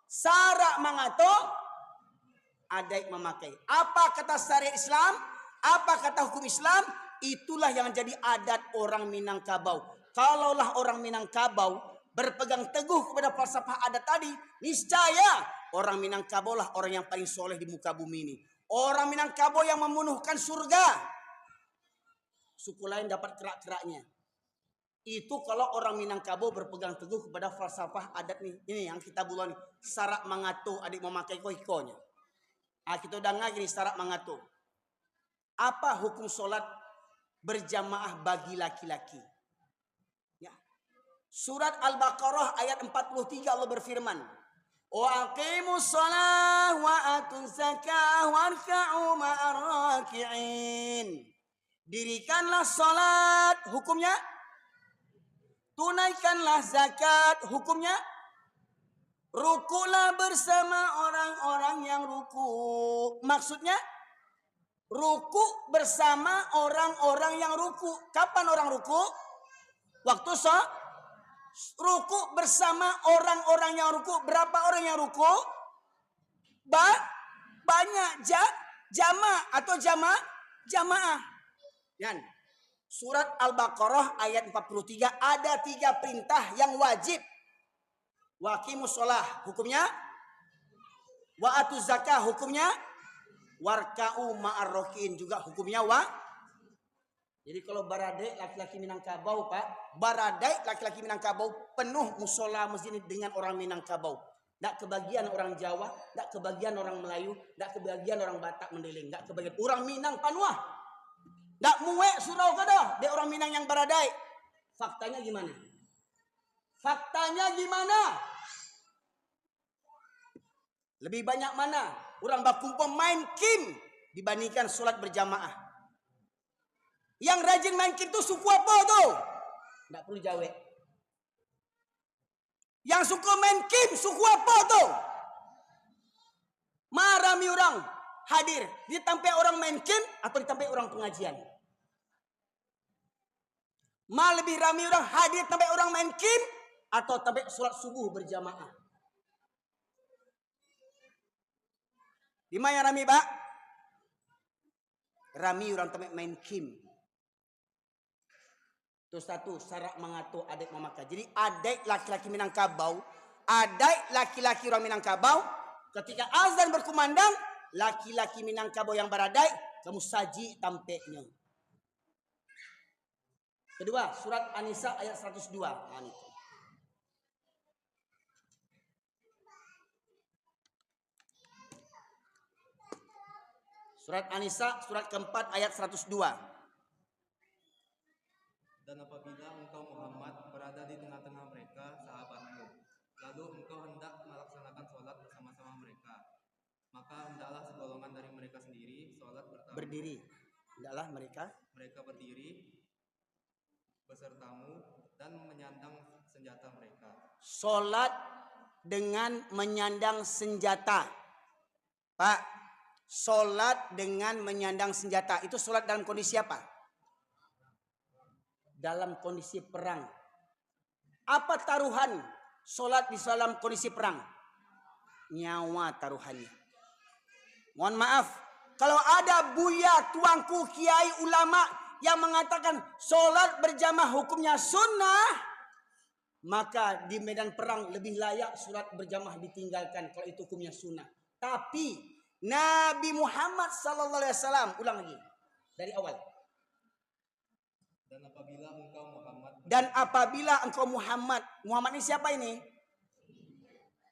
Sarak mangato adai memakai. Apa kata syariat Islam? Apa kata hukum Islam? Itulah yang jadi adat orang Minangkabau. Kalaulah orang Minangkabau berpegang teguh kepada falsafah adat tadi, niscaya orang Minangkabau lah orang yang paling soleh di muka bumi ini. Orang Minangkabau yang memenuhkan surga. Suku lain dapat kerak-keraknya. Itu kalau orang Minangkabau berpegang teguh kepada falsafah adat nih. Ini yang kita bulan sarak mangatu adik memakai koikonya. Kita udah ngaji nih sarak mangatu. Apa hukum sholat berjamaah bagi laki-laki? Ya. Surat Al-Baqarah ayat 43 Allah berfirman. Wa aqimus shalah wa atuz zakah warka'u ma'ar raki'in. Dirikanlah salat, hukumnya tunaikanlah zakat, hukumnya rukulah bersama orang-orang yang ruku. Maksudnya ruku bersama orang-orang yang ruku. Kapan orang ruku? Waktu ruku bersama orang-orang yang ruku. Berapa orang yang ruku? Banyak. Jamaah atau jamaah. Yan. Surat Al-Baqarah ayat 43 ada 3 perintah yang wajib. Waqimus shalah hukumnya. Wa atuz zakah hukumnya. Warka'u ma'ar rakiin juga hukumnya Jadi kalau baradai laki-laki Minangkabau Pak, baradai laki-laki Minangkabau penuh musola masjid dengan orang Minangkabau. Tidak kebagian orang Jawa, tidak kebagian orang Melayu, tidak kebagian orang Batak Mendeling, tidak kebagian orang Minang Panuah. Tidak muek surau kada, dia orang Minang yang baradai. Faktanya gimana? Lebih banyak mana orang bakumpul main kim dibandingkan sholat berjamaah? Yang rajin main kim itu suku apa tuh? Tidak perlu jawab. Yang suka main kim suku apa tuh? Marami orang hadir ditampai orang main kim atau ditampai orang pengajian? Lebih ramai orang hadir tampai orang main kim atau tampai sholat subuh berjamaah? Di mana yang rami Pak? Rami orang tampai main kim. Itu satu syarat mengatur adat memakai. Jadi adat laki-laki Minangkabau, adat laki-laki orang Minangkabau, ketika azan berkumandang, laki-laki Minangkabau yang baradai, kamu saji tampeknya. Kedua, surat An-Nisa ayat 102. Surat An-Nisa, surat keempat ayat 102. Dan apabila engkau Muhammad berada di tengah-tengah mereka, sahabatmu, lalu engkau hendak melaksanakan sholat bersama-sama mereka, maka hendaklah segolongan dari mereka sendiri sholat berdiri. Hendaklah mereka berdiri besertamu dan menyandang senjata mereka. Sholat dengan menyandang senjata. Pak, sholat dengan menyandang senjata. Itu sholat dalam kondisi apa? Dalam kondisi perang. Apa taruhan sholat di dalam kondisi perang? Nyawa taruhannya. Mohon maaf, kalau ada buya, tuanku, kiai, ulama yang mengatakan sholat berjamaah hukumnya sunnah, maka di medan perang lebih layak sholat berjamaah ditinggalkan kalau itu hukumnya sunnah. Tapi Nabi Muhammad SAW, ulang lagi dari awal. Dan apabila engkau Muhammad, Dan apabila engkau Muhammad. Muhammad ini siapa ini?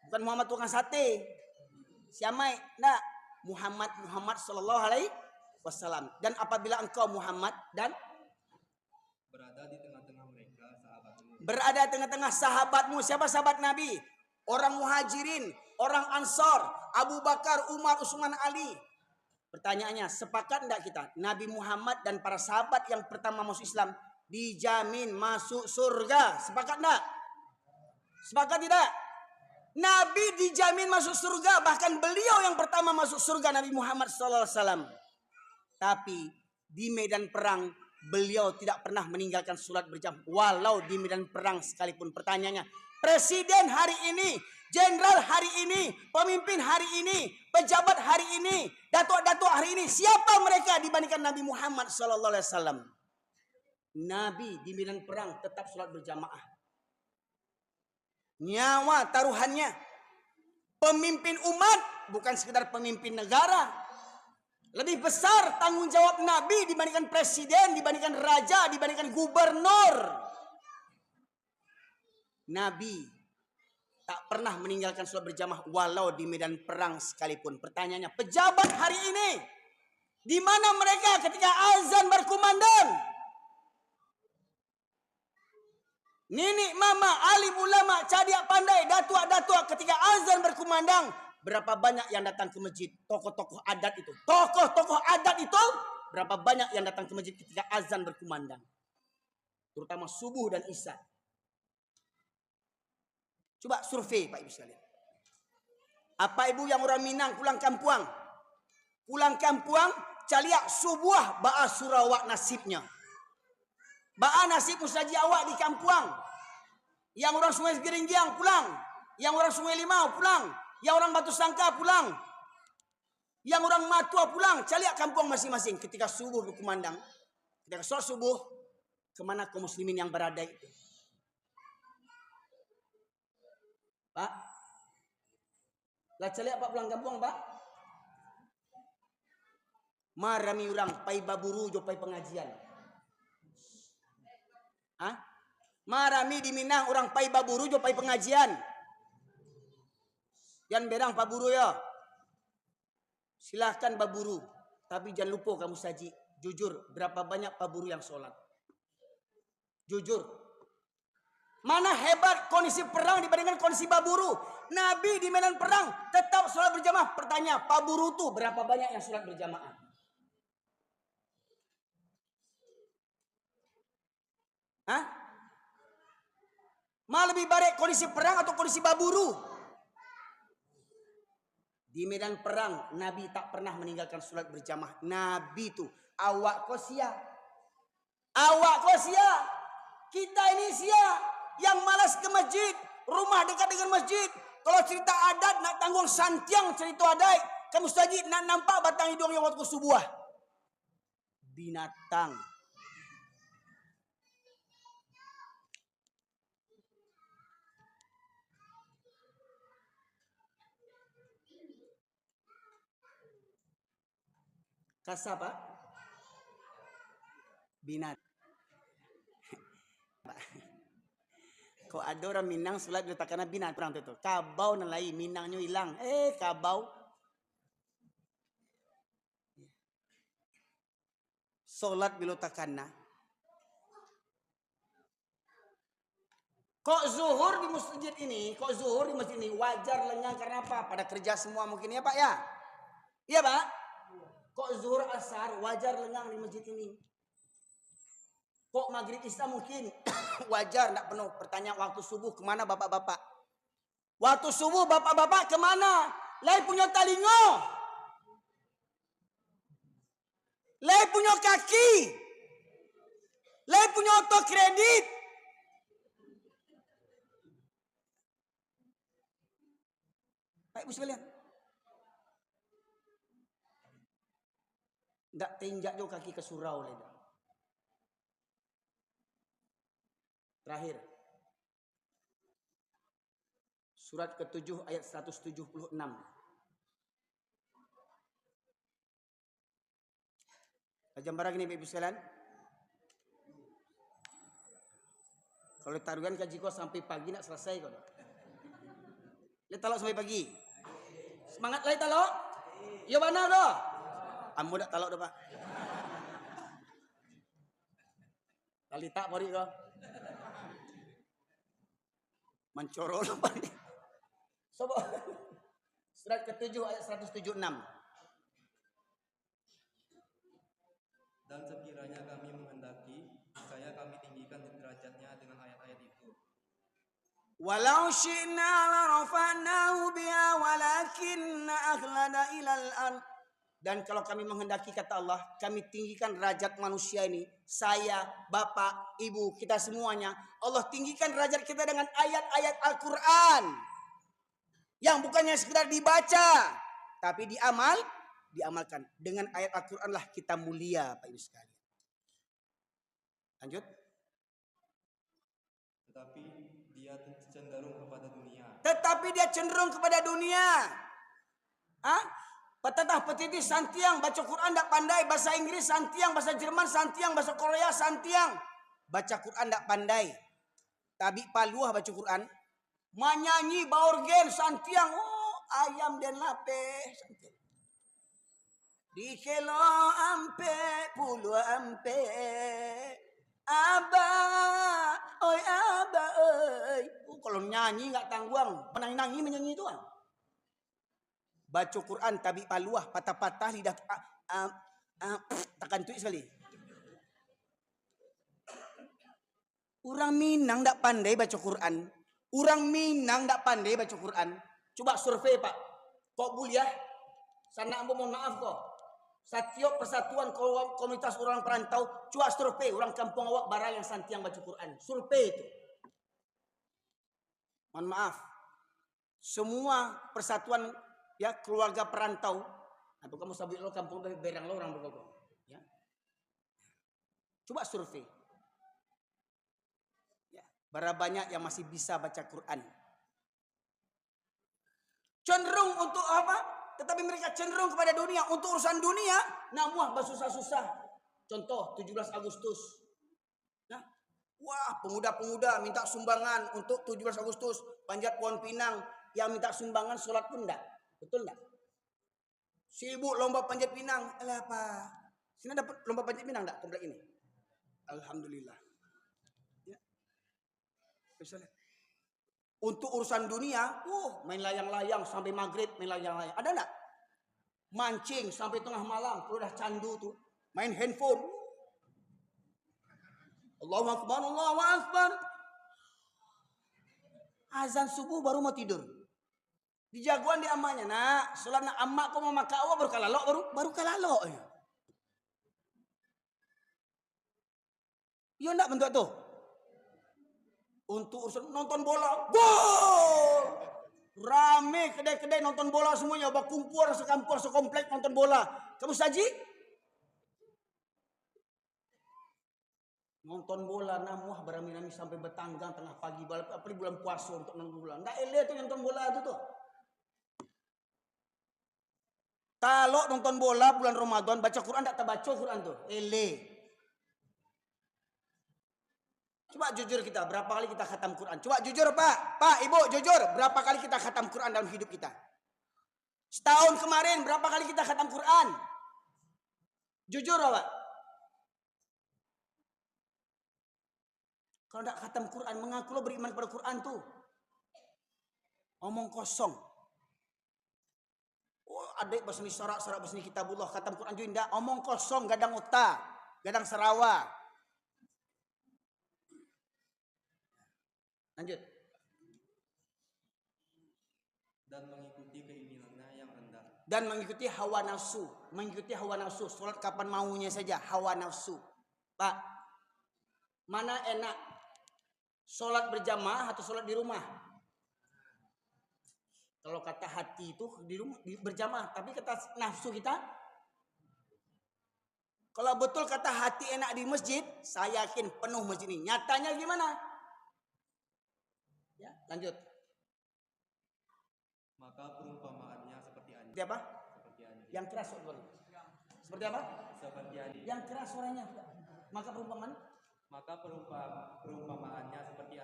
Bukan Muhammad tukang sate. Siapa? Nah, Muhammad sallallahu alaihi wasallam. Dan apabila engkau Muhammad dan berada di tengah-tengah mereka sahabatmu. Berada di tengah-tengah sahabatmu. Siapa sahabat Nabi? Orang Muhajirin, orang Ansor, Abu Bakar, Umar, Utsman, Ali. Pertanyaannya, sepakat enggak kita? Nabi Muhammad dan para sahabat yang pertama masuk Islam dijamin masuk surga. Sepakat enggak? Sepakat tidak? Nabi dijamin masuk surga. Bahkan beliau yang pertama masuk surga, Nabi Muhammad SAW. Tapi di medan perang beliau tidak pernah meninggalkan sholat berjamaah. Walau di medan perang sekalipun. Pertanyaannya, presiden hari ini, jenderal hari ini, pemimpin hari ini, pejabat hari ini, datuk-datuk hari ini, siapa mereka dibandingkan Nabi Muhammad SAW? Nabi di medan perang tetap sholat berjamaah. Nyawa taruhannya. Pemimpin umat bukan sekedar pemimpin negara. Lebih besar tanggung jawab Nabi dibandingkan presiden, dibandingkan raja, dibandingkan gubernur. Nabi tak pernah meninggalkan sholat berjamaah walau di medan perang sekalipun. Pertanyaannya, pejabat hari ini, di mana mereka ketika azan berkumandang? Nenek, mama, alim ulama, cadiak pandai, datua-datua ketika azan berkumandang, berapa banyak yang datang ke masjid? Tokoh-tokoh adat itu. Tokoh-tokoh adat itu berapa banyak yang datang ke masjid ketika azan berkumandang? Terutama subuh dan isya. Coba survei Pak Ibu sekalian. Apa ibu yang orang Minang pulang kampuang? Pulang kampuang, caliak subuh ba'a surawak nasibnya. Ba'a nasib musaji awak di kampuang. Yang orang Sungai Geringgiang pulang. Yang orang Sungai Limau pulang. Yang orang Batu Sangka pulang. Yang orang Matua pulang. Caliak kampung masing-masing. Ketika subuh berkumandang. Ketika sholat subuh. Kemana kaum muslimin yang berada itu? Pak? Lah caliak Pak pulang kampung Pak? Marami orang pai baburu jo pai pengajian. Hah? Marami di Minang orang pai baburu jo pai pengajian. Yang berang baburu ya. Silahkan baburu. Tapi jangan lupa kamu saji. Jujur, berapa banyak baburu yang sholat? Jujur. Mana hebat kondisi perang dibandingkan kondisi baburu? Nabi di medan perang tetap sholat berjamaah. Pertanyaan, baburu tuh berapa banyak yang sholat berjamaah? Hah? Malah lebih baik kondisi perang atau kondisi baburu? Di medan perang Nabi tak pernah meninggalkan sholat berjamaah. Nabi itu awak kosia. Awak kosia. Kita ini sia yang malas ke masjid. Rumah dekat dengan masjid. Kalau cerita adat nak tanggung santiang cerita adat. Kamu saja nak nampak batang hidung yang waktu subuh. Binatang. Kasar Pak? Binat. Kok ada orang Minang sholat diletakkan binat perang itu. Kabau nalai Minangnya hilang. Kabau. Sholat diletakkan. Kok zuhur di masjid ini? Kok zuhur di masjid ini wajar lengang karena apa? Pada kerja semua mungkin ya Pak ya? Iya Pak? Kok zuhur asar wajar lengang di masjid ini? Kok maghrib isya mungkin wajar tidak penuh? Pertanyaan waktu subuh kemana bapak-bapak? Waktu subuh bapak-bapak kemana? Lai punya talingo. Lai punya kaki. Lai punya auto kredit. Pak Ibu sekalian. Tidak tinjak juga kaki ke surau. Terakhir. Surat ke-7 ayat 176. Jam berapa ini Ibu sekalian? Kalau taruhan kaji kau sampai pagi nak selesai kau. Lihat talok sampai pagi. Semangat lagi talok. Ya mana doh? Ambo dak talok doh Pak. Kali tak pori kau. Mencoro loh Pak. Sobo. Surat ke-7 ayat 176. Dan sekiranya kami menghendaki, saya kami tinggikan derajatnya dengan ayat-ayat itu. Walau syi'na la rafa'nahu biha walakinna akhlada ilal ard. Dan kalau kami menghendaki kata Allah, kami tinggikan derajat manusia ini, saya, bapak, ibu, kita semuanya. Allah tinggikan derajat kita dengan ayat-ayat Al-Qur'an. Yang bukannya sekedar dibaca, tapi diamalkan. Dengan ayat Al-Qur'an lah kita mulia, Pak Ibu sekalian. Lanjut. Tetapi dia cenderung kepada dunia. Tetapi dia cenderung kepada dunia. Hah? Petatah petiti santiang baca Quran tak pandai, bahasa Inggris santiang, bahasa Jerman santiang, bahasa Korea santiang. Baca Quran tak pandai. Tapi paluah baca Quran. Menyanyi baorgen santiang. Oh, ayam dan lape santiang. Di kelo ampe, puluh ampe. Aba, oi aba, oi. Kalau nyanyi nggak tangguang, menangi menyanyi itu kan. Baca Quran tabi paluah, patah-patah lidah, takkan tuit sekali. Orang Minang tak pandai baca Quran. Orang Minang tak pandai baca Quran. Coba survei Pak. Kok buliah? Sana ambo mohon maaf kok. Setiap persatuan komunitas orang perantau, coba survei orang kampung awak barang yang santiang baca Quran. Survei itu. Mohon maaf. Semua persatuan ya keluarga perantau. Nah, kamu sabit lo kampung berang lo orang berkokok. Ya. Coba survei. Ya, berapa banyak yang masih bisa baca Quran? Cenderung untuk apa? Tetapi mereka cenderung kepada dunia. Untuk urusan dunia, namuah bersusah-susah. Contoh 17 Agustus. Nah, wah pemuda-pemuda minta sumbangan untuk 17 Agustus. Panjat Pohon Pinang yang minta sumbangan sholat pun enggak. Betul enggak? Sibuk lomba panjat pinang. Alah Pak. Sini dapat lomba panjat pinang enggak komplek ini? Alhamdulillah. Ya. Misalnya. Untuk urusan dunia, main layang-layang sampai maghrib, main layang-layang. Ada enggak? Mancing sampai tengah malam, kalau udah candu tuh. Main handphone. Allahu Akbar, Allahu Akbar. Azan subuh baru mau tidur. Di jagoan di amanya, nak, sholat nak amak kau mau makan awak baru kalalok, baru kalalok. Iya enggak bentuk tuh? Untuk urusan nonton bola, gol! Rame kedai-kedai nonton bola semuanya, berkumpul sekampung sekomplek nonton bola. Kamu saji? Nonton bola namuah beramai-ramai sampai bertanggang tengah pagi, apalagi bulan puasa untuk nonton bola. Enggak eleh tuh nonton bola itu tuh. Kalau nonton bola bulan Ramadan baca Quran tak terbaca Quran tuh. Eleh. Coba jujur kita, berapa kali kita khatam Quran? Coba jujur Pak, Ibu jujur, berapa kali kita khatam Quran dalam hidup kita? Setahun kemarin berapa kali kita khatam Quran? Jujur Pak. Kalau tidak khatam Quran, mengaku lo beriman pada Quran tuh. Omong kosong. Oh, adik bahasa syarak bahasa kitabullah, khatam Quran juga enggak, omong kosong, gadang otak, gadang serawa. Lanjut. Dan mengikuti keinginannya yang rendah. Dan mengikuti hawa nafsu. Mengikuti hawa nafsu. Sholat kapan maunya saja. Hawa nafsu. Pak. Mana enak? Sholat berjamaah atau sholat di rumah? Kalau kata hati itu di rumah berjamaah. Tapi kata nafsu kita. Kalau betul kata hati enak di masjid. Saya yakin penuh masjid ini. Nyatanya gimana? Ya, lanjut. Maka perumpamaannya seperti anjing. Seperti apa? Seperti anjing. Yang keras suaranya. Seperti apa? Seperti anjing. Yang keras suaranya. Maka perumpamaan Maka perumpamaannya seperti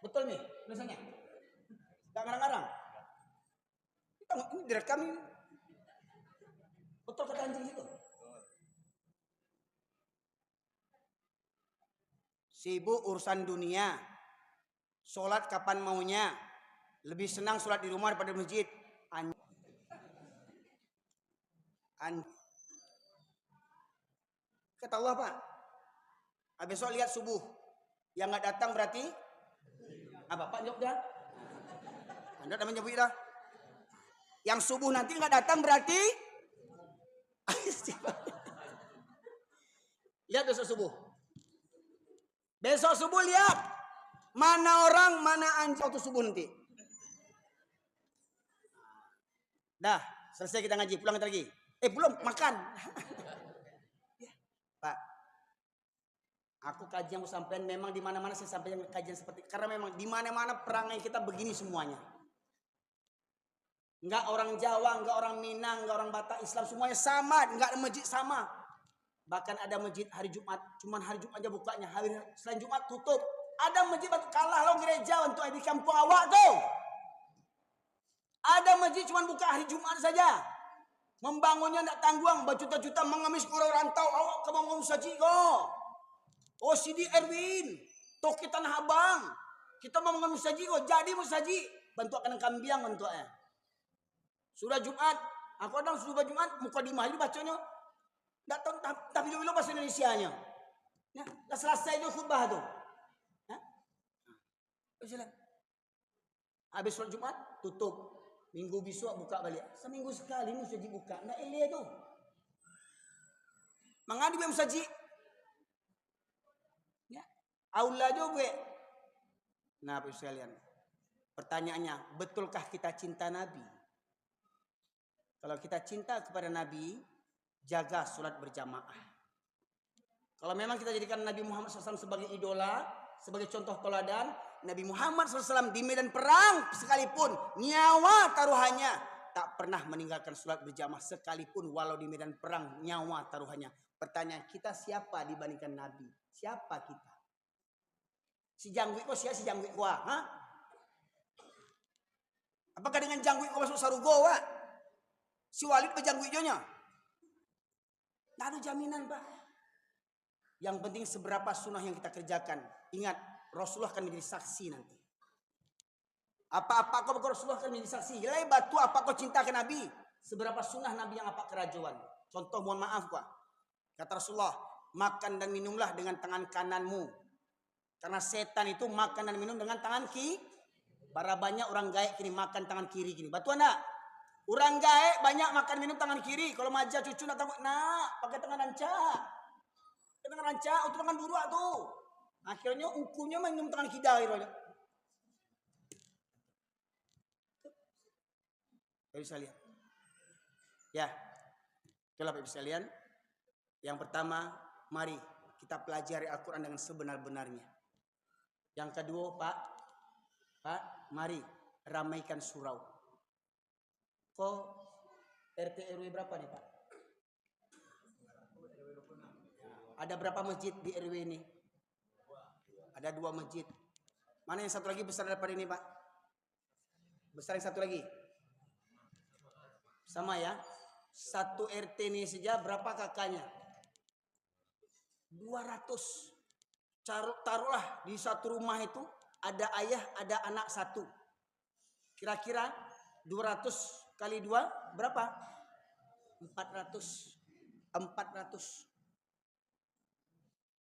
Betul nih tulisannya. Gak ngarang-ngarang. Ini direkam ini. Betul kata anjing itu. Sibuk urusan dunia. Sholat kapan maunya. Lebih senang sholat di rumah daripada di masjid. Kata Allah Pak. Besok lihat subuh. Yang nggak datang berarti apa Pak jawab dah? Anda dah menyebut dah. Yang subuh nanti nggak datang berarti lihat besok subuh. Besok subuh lihat mana orang mana anjing waktu subuh nanti. Dah selesai kita ngaji pulang lagi. Belum makan. Pak, aku kajian aku sampaikan memang di mana-mana saya sampaikan kajian seperti karena memang di mana-mana perangai kita begini semuanya. Enggak orang Jawa, enggak orang Minang, enggak orang Batak, Islam semuanya sama, enggak ada masjid sama. Bahkan ada masjid hari Jumat, cuman hari Jumat aja bukanya, hari selain Jumat tutup. Ada masjid batu kalah lo gereja untuk di kampung awak tuh. Ada masjid cuman buka hari Jumat saja. Membangunnya enggak tanggung, berjuta-juta mengemis orang rantau, awak ke bangun saji kok. Oh Sidi Erwin, toh kita Tanah Abang. Kita mau mengemis saji kok, jadi musaji. Bantu akan kambiang bentuknya. Surah Jumat, aku kadang surah Jumat muka di mahal bacanya. Enggak tahu tapi dulu bahasa Indonesianya. Ya, dah selesai itu khutbah tu. Ya. Habis sholat Jumat tutup. Minggu besok buka balik. Seminggu sekali mesti dibuka. Enggak eleh tu. Mangadi be musaji. Ya. Aula jo gue. Nah, Bapak sekalian. Pertanyaannya, betulkah kita cinta Nabi? Kalau kita cinta kepada Nabi, jaga sholat berjamaah. Kalau memang kita jadikan Nabi Muhammad SAW sebagai idola, sebagai contoh teladan, Nabi Muhammad SAW di medan perang sekalipun, nyawa taruhannya, tak pernah meninggalkan sholat berjamaah sekalipun walau di medan perang, nyawa taruhannya. Pertanyaan, kita siapa dibandingkan Nabi? Siapa kita? Si jangguik kok siapa si jangguik kok? Apakah dengan jangguik kok masuk sarugo, Pak? Si Walid berjangguijonya. Tidak ada jaminan Pak. Yang penting seberapa sunnah yang kita kerjakan. Ingat Rasulullah akan menjadi saksi nanti. Apa-apa kau Rasulullah akan menjadi saksi. Jelai batu apa kau cinta ke Nabi. Seberapa sunnah Nabi yang apa kerajuan. Contoh mohon maaf Pak. Kata Rasulullah. Makan dan minumlah dengan tangan kananmu. Karena setan itu makan dan minum dengan tangan kiri. Bara banyak orang gaek kini makan tangan kiri gini. Batu anak. Orang gaek banyak makan minum tangan kiri. Kalau maja cucu nak tamak nak pakai tangan rancak. Pakai tangan rancak, itu tangan buruk tuh. Akhirnya ungkunya minum tangan kidal gitu. Bisa lihat. Ya. Itulah Bapak sekalian. Yang pertama, mari kita pelajari Al-Qur'an dengan sebenar-benarnya. Yang kedua, Pak, mari ramaikan surau. Kok RT RW berapa nih Pak? Ada berapa masjid di RW ini? Ada 2 masjid. Mana yang satu lagi besar daripada ini Pak? Besar yang satu lagi? Sama ya? Satu RT ini saja berapa kakaknya? 200. Taruhlah di satu rumah itu ada ayah, ada anak satu. Kira-kira 200 kali 2 berapa? 400.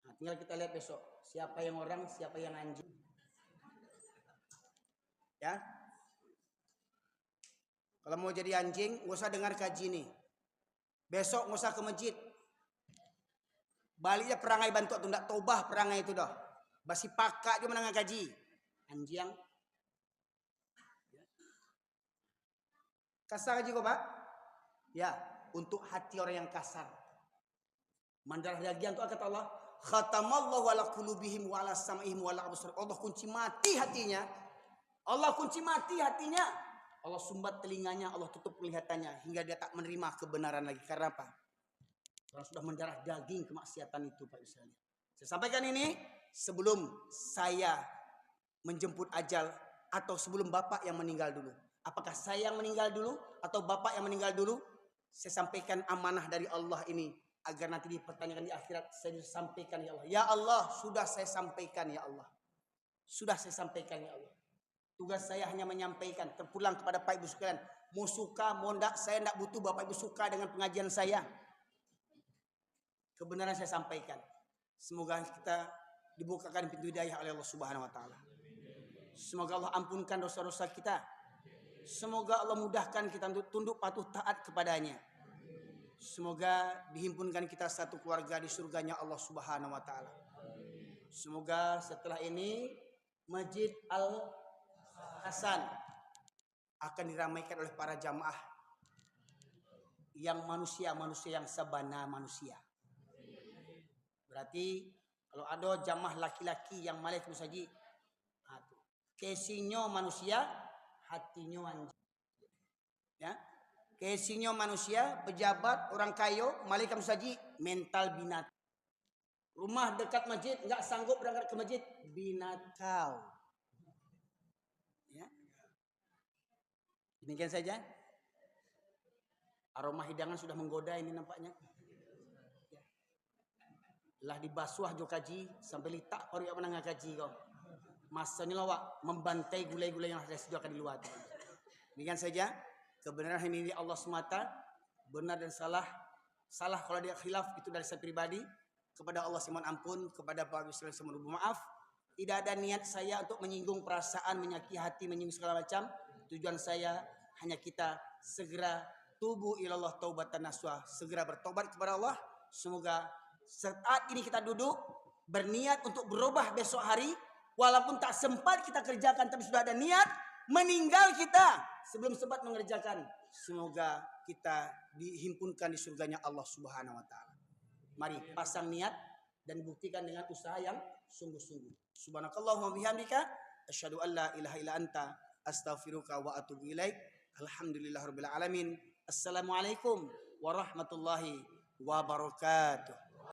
Nah, tinggal kita lihat besok siapa yang orang, siapa yang anjing. Ya. Kalau mau jadi anjing, nggak usah dengar kaji nih. Besok nggak usah ke masjid. Baliknya perangai bantu tuh ndak tobah perangai itu dah. Basi pakak dia menengah kaji. Anjing. Kasar aja kok Pak? Ya, untuk hati orang yang kasar. Mandarah daging itu kata Allah, khatamallahu ala qulubihim wa ala sam'ihim wa ala absarihim. Allah kunci mati hatinya. Allah kunci mati hatinya. Allah sumbat telinganya, Allah tutup penglihatannya hingga dia tak menerima kebenaran lagi. Karena apa? Karena sudah mendarah daging kemaksiatan itu, Pak Ustaz. Saya sampaikan ini sebelum saya menjemput ajal atau sebelum Bapak yang meninggal dulu. Apakah saya yang meninggal dulu atau Bapak yang meninggal dulu? Saya sampaikan amanah dari Allah ini agar nanti dipertanyakan di akhirat. Saya sampaikan ya Allah. Ya Allah, sudah saya sampaikan ya Allah. Sudah saya sampaikan ya Allah. Tugas saya hanya menyampaikan, terpulang kepada Pak Ibu sekalian. Mau suka, mau enggak, saya enggak butuh Bapak Ibu suka dengan pengajian saya. Kebenaran saya sampaikan. Semoga kita dibukakan pintu hidayah oleh Allah Subhanahu wa taala. Semoga Allah ampunkan dosa-dosa kita. Semoga Allah mudahkan kita untuk tunduk patuh taat kepadanya. Semoga dihimpunkan kita satu keluarga di surganya Allah Subhanahu wa taala. Semoga setelah ini Masjid Al-Hasan akan diramaikan oleh para jamaah yang manusia-manusia yang sabana manusia. Berarti kalau ada jamaah laki-laki yang malih saji, casingnya manusia, hatinya anjing. Ya, casingnya manusia, pejabat, orang kaya, malih saji, mental binatang. Rumah dekat masjid, enggak sanggup berangkat ke masjid, binatang. Ya. Demikian saja. Aroma hidangan sudah menggoda ini nampaknya. Ya. Lah dibasuh jo kaji sampai litak baru yang menengah kaji kau. Masanya lawak membantai gulai-gulai yang sudah disediakan di luar. Demikian saja. Kebenaran ini Allah semata. Benar dan salah. Salah kalau dia khilaf itu dari saya pribadi. Kepada Allah saya mohon ampun, kepada Pak Yusril saya mohon maaf. Tidak ada niat saya untuk menyinggung perasaan, menyakiti hati, menyinggung segala macam. Tujuan saya hanya kita segera tubu ilallah taubatan nasuha, segera bertobat kepada Allah. Semoga saat ini kita duduk berniat untuk berubah besok hari, walaupun tak sempat kita kerjakan, tapi sudah ada niat. Meninggal kita sebelum sempat mengerjakan. Semoga kita dihimpunkan di surganya Allah Subhanahu wa taala. Mari pasang niat dan buktikan dengan usaha yang sungguh-sungguh. Subhanakallahumma bihamdika asyhadu an la ilaha illa anta astaghfiruka wa atubu ilaik. Alhamdulillahirabbil alamin. Assalamualaikum warahmatullahi wabarakatuh.